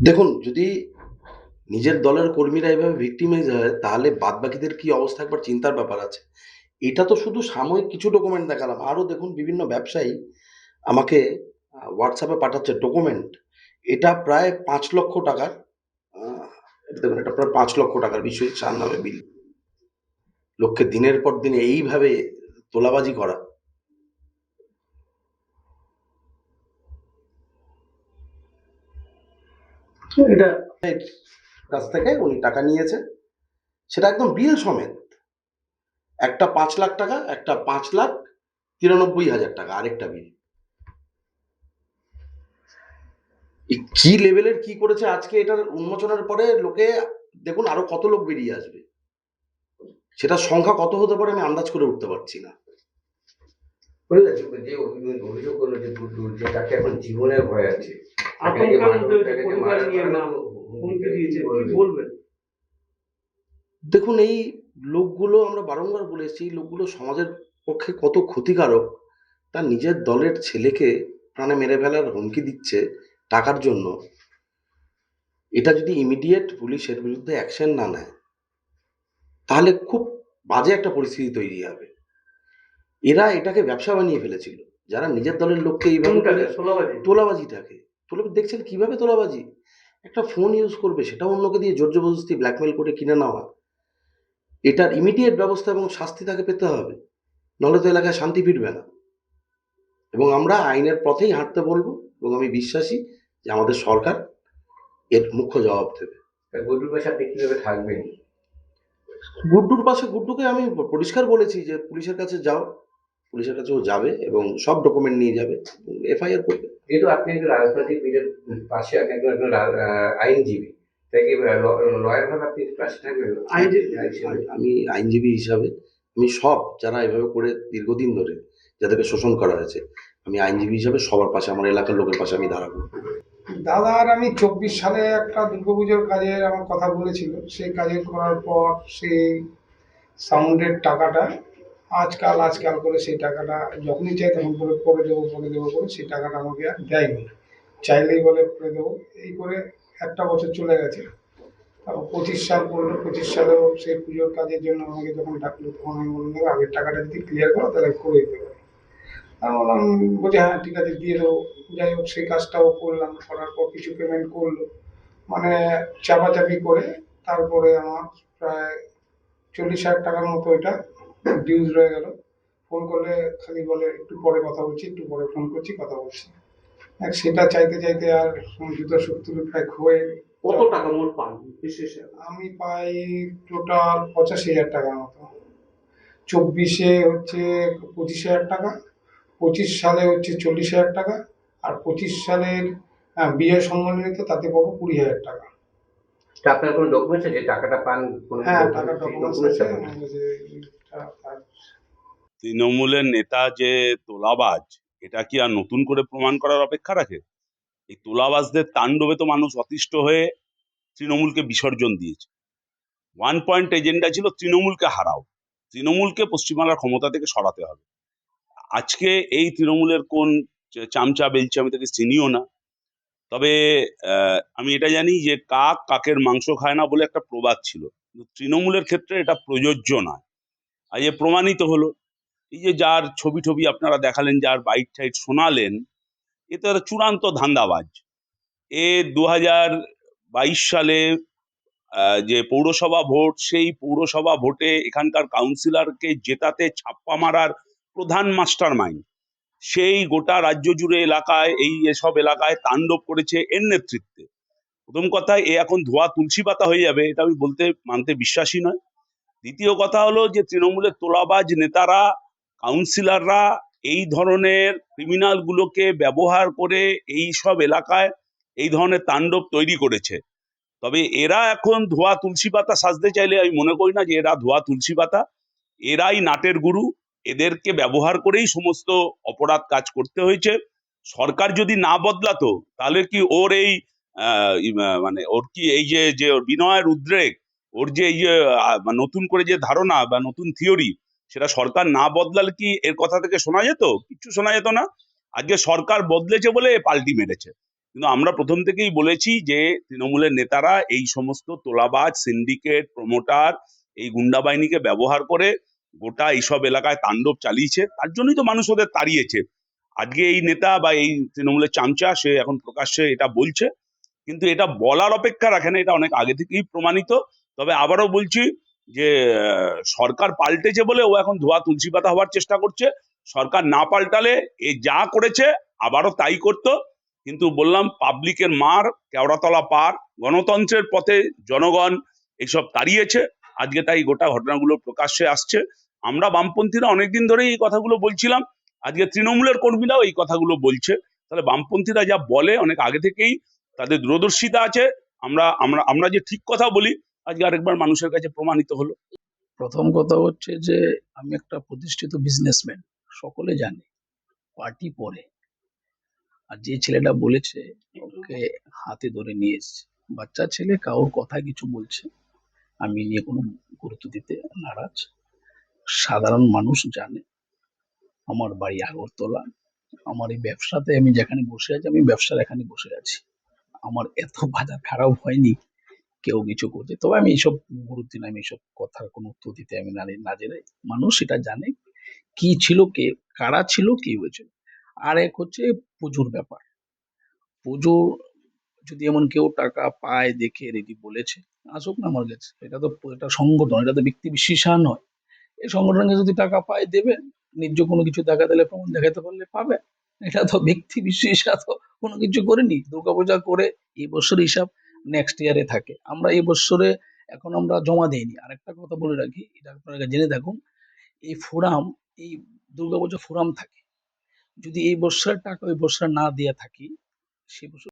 দেখুন, যদি নিজের দলের কর্মীরা এভাবে ভিক্টিমাইজ হয়, তাহলে বাদবাকিদের কি অবস্থা একবার চিন্তার ব্যাপার আছে। এটা তো শুধু সাময়িক কিছু ডকুমেন্ট দেখালাম। আরো দেখুন বিভিন্ন ব্যবসায়ী আমাকে WhatsApp এ পাঠাচ্ছে ডকুমেন্ট। এটা প্রায় ৫,০০,০০০ টাকার। আ এটা দেখুন, এটা প্রায় ৫,০০,০০০ টাকার বিশ্বজিৎ সাহার নামে বিল। লোককে দিনের পর দিন এইভাবে তোলাবাজি করা। এটা কাছ থেকে উনি টাকা নিয়েছে, সেটা একদম বিল সমেত। একটা ৫,০০,০০০ টাকা, একটা ৫,৯৯,০০০ টাকা, আরেকটা বিল। কি লেভেলের কি করেছে আজকে এটার উন্মোচনের পরে লোকে দেখুন আরো কত লোক বেরিয়ে আসবে, সেটার সংখ্যা কত হতে পারে আমি আন্দাজ করে উঠতে পারছি না। যে অভিযোগ করলো যে গুড্ডু, যে তাকে এখন জীবনের ভয় আছে, দেখুন, এই লোকগুলো আমরা বারংবার বলে এসেছি, এই লোকগুলো সমাজের পক্ষে কত ক্ষতিকারক। তার নিজের দলের ছেলেকে প্রাণে মেরে ফেলার হুমকি দিচ্ছে টাকার জন্য। এটা যদি ইমিডিয়েট পুলিশের বিরুদ্ধে অ্যাকশন না নেয়, তাহলে খুব বাজে একটা পরিস্থিতি তৈরি হবে। এরা এটাকে ব্যবসা বানিয়ে ফেলেছিল, যারা নিজের দলের লোককে এইভাবে তোলাবাজিটাকে দেখছেন কিভাবে তোলাবাজি। একটা ফোন ইউজ করবে, সেটা অন্যকে দিয়ে জোর জবরদস্তি ব্ল্যাকমেল করে কিনে নেওয়া। এটার ইমিডিয়েট ব্যবস্থা এবং শাস্তি তাকে পেতে হবে, নাহলে তো এলাকায় শান্তি ফিরবে না। এবং আমরা আইনের পথেই হাঁটতে বলবো, এবং আমি বিশ্বাসী যে আমাদের সরকার এর মুখ্য জবাব দেবে। গুড্ডুর পাশে আপনি কিভাবে থাকবেন? গুড্ডুর পাশে গুড্ডুকে আমি পরিষ্কার বলেছি যে পুলিশের কাছে যাও, পুলিশের কাছে ও যাবে এবং সব ডকুমেন্ট নিয়ে যাবে, এফআইআর করবে। যেহেতু আপনি একজন রাজনৈতিক বীরের পাশে, আপনি একজন একজন আইনজীবী, তাই কি লয়ার ভাবে আপনি পাশে থাকবেন? আমি আইনজীবী হিসাবে আমি সব যারা এভাবে করে দীর্ঘদিন ধরে যাদেরকে শোষণ করা হয়েছে, আমি আইনজীবী হিসাবে সবার পাশে, আমার এলাকার লোকের পাশে আমি দাঁড়াবো। দাদা আর আমি ২৪ সালে একটা দুর্গাপুজোর কাজের আমার কথা বলেছিল, সেই কাজের করার পর সেই সাউন্ডের টাকাটা আজকাল আজকাল করে সেই টাকাটা যখনই চাই তখন করে দেবো করে সেই টাকাটা আমাকে আর দেয়নি। চাইলেই বলে করে দেবো, এই করে একটা বছর চলে গেছে। তারপর ২৫ সাল পড়লো, ২৫ সালেও সেই পুজোর কাজের জন্য আমাকে যখন ডাকলো, তখন আমি বললাম দাদা আগের টাকাটা যদি ক্লিয়ার করো তাহলে করে দিতে পারি। আমি বললাম, বলছে হ্যাঁ ঠিক আছে দিয়ে দেবো। যাই হোক সেই কাজটাও করলাম, করার পর কিছু পেমেন্ট করলো, মানে চাপাচাপি করে তারপরে আমার প্রায় ৪০,০০০ টাকার মতো এটা ডিউজ রয়ে গেল। ফোন করলে খালি বলে একটু পরে কথা বলছি, একটু পরে ফোন করছি, কথা বলছি। সেটা চাইতে চাইতে আর জুতো শক্তি প্রায় ক্ষয়ে। কত টাকা মোট পান বিশেষে? আমি পাই টোটাল ৮৫,০০০ টাকার মতো। ২৪-এ হচ্ছে ২৫,০০০ টাকা, ২৫ সালে হচ্ছে ৪০,০০০ টাকা, আর ২৫ সালের বিজয় সম্মানিত তাতে পাবো ২০,০০০ টাকা। আপনার কোনো ডকুমেন্টস আছে, টাকাটা পান? হ্যাঁ, টাকা ডকুমেন্টস আছে। তৃণমূলের নেতা যে তোলাবাজ, এটা কি আর নতুন করে প্রমাণ করার অপেক্ষা রাখে? এই তোলাবাজদের তাণ্ডবে তো মানুষ অতিষ্ঠ হয়ে তৃণমূলকে বিসর্জন দিয়েছে। ওয়ান পয়েন্ট এজেন্ডা ছিল তৃণমূলকে হারাও, তৃণমূলকে পশ্চিমবাংলার ক্ষমতা থেকে সরাতে হবে। আজকে এই তৃণমূলের কোন চামচা বেলচে আমি তাকে চিনিও না, তবে আমি এটা জানি যে কাক কাকের মাংস খায় না বলে একটা প্রবাদ ছিল, কিন্তু তৃণমূলের ক্ষেত্রে এটা প্রযোজ্য নয়। আজ এ প্রমাণিত হলো। এই যে যার ছবি টবি আপনারা দেখালেন, যার বাইট টাইট শোনালেন, এ তো একটা চূড়ান্ত ধান্দাবাজ। এ ২০২২ সালে যে পৌরসভা ভোট, সেই পৌরসভা ভোটে এখানকার কাউন্সিলরকে জেতাতে ছাপ্পা মারার প্রধান মাস্টার মাইন্ড। সেই গোটা রাজ্য জুড়ে এলাকায়, এসব এলাকায় তাণ্ডব করেছে এর নেতৃত্বে। প্রথম কথায় এ এখন ধোয়া তুলসী পাতা হয়ে যাবে, এটা আমি মানতে বিশ্বাসী নয়। দ্বিতীয় কথা হলো যে তৃণমূলের তোলাবাজ নেতারা, কাউন্সিলররা এই ধরনের ক্রিমিনালগুলোকে ব্যবহার করে এই সব এলাকায় এই ধরনের তাণ্ডব তৈরি করেছে। তবে এরা এখন ধোয়া তুলসী পাতা সাজতে চাইলে আমি মনে করি না যে এরা ধোয়া তুলসী পাতা। এরাই নাটের গুরু, এদেরকে ব্যবহার করেই সমস্ত অপরাধ কাজ করতে হয়েছে। সরকার যদি না বদলাতো, তাহলে কি ওর এই মানে ওর কি এই যে ওর বিনয়ের উদ্রেক, ওর যে এই যে নতুন করে যে ধারণা বা নতুন থিওরি, সেটা সরকার না বদলালে কি এর কথা থেকে শোনা যেত? কিচ্ছু শোনা যেত না। আজকে সরকার বদলেছে বলে পাল্টি মেরেছে। কিন্তু আমরা প্রথম থেকেই বলেছি যে তৃণমূলের নেতারা এই সমস্ত তোলাবাজ, সিন্ডিকেট, প্রমোটার, এই গুন্ডা বাহিনীকে ব্যবহার করে গোটা এইসব এলাকায় তাণ্ডব চালিয়েছে। তার জন্যই তো মানুষ ওদের তাড়িয়েছে। আজকে এই নেতা বা এই তৃণমূলের চামচা সে এখন প্রকাশ্যে এটা বলছে, কিন্তু এটা বলার অপেক্ষা রাখে না, এটা অনেক আগে থেকেই প্রমাণিত। তবে আবারও বলছি যে সরকার পাল্টেছে বলে ও এখন ধোয়া তুলসী পাতা হওয়ার চেষ্টা করছে। সরকার না পাল্টালে এ যা করেছে আবারও তাই করতো। কিন্তু বললাম, পাবলিকের মার কেওড়াতলা পার, গণতন্ত্রের পথে জনগণ এইসব তাড়িয়েছে। আজকে তাই গোটা ঘটনাগুলো প্রকাশ্যে আসছে। আমরা বামপন্থীরা অনেকদিন ধরেই এই কথাগুলো বলছিলাম, আজকে তৃণমূলের কর্মীরাও এই কথাগুলো বলছে। তাহলে বামপন্থীরা যা বলে অনেক আগে থেকেই তাদের দূরদর্শিতা আছে। আমরা আমরা আমরা যে ঠিক কথা বলি আজকে আরেকবার মানুষের কাছে প্রমাণিত হলো। প্রথম কথা হচ্ছে যে আমি একটা প্রতিষ্ঠিত বিজনেসম্যান, সকলে জানে, পার্টি পরে। আর যে ছেলেটা বলেছে ওকে হাতে ধরে নিয়ে এসছে, বাচ্চা ছেলে, কারোর কথা কিছু বলছে, আমি নিয়ে কোনো গুরুত্ব দিতে নারাজ। সাধারণ মানুষ জানে আমার বাড়ি আগরতলা, আমার এই ব্যবসাতে আমি যেখানে বসে আছি, আমি ব্যবসার এখানে বসে আছি, আমার এত বাজার খারাপ হয়নি কেউ কিছু করছে। তবে আমি এইসব গুরুত্ব দিই না, আমি এইসব কথার কোনো উত্তর দিতে আমি না জেনে, মানুষ এটা জানে কি ছিল, কে কারা ছিল, কি হয়েছিল। আর এক হচ্ছে পুজোর ব্যাপার। পুজো যদি এমন কেউ টাকা পায় দেখে রেডি বলেছে, আসুক না আমার কাছে। এটা তো একটা সংগঠন, এটা তো ব্যক্তি বিশেষা নয়। এই সংগঠনকে যদি টাকা পায় দেবে, ন্যায্য কোনো কিছু দেখা দিলে, প্রমাণ দেখাতে পারলে পাবে। এটা তো ব্যক্তি বিশেষা, তো কোনো কিছু করেনি। দুর্গাপূজা করে এই বছর হিসাব নেক্সট ইয়ারে থাকে, আমরা এই বছরে এখন আমরা জমা দেইনি। আরেকটা কথা বলে রাখি, এটা আপনারা জেনে থাকুন, এই ফোরাম, এই দুর্গাপূজা ফোরাম থাকে, যদি এই বছরের টাকা ওই বছর না দিয়ে থাকি, সে বছর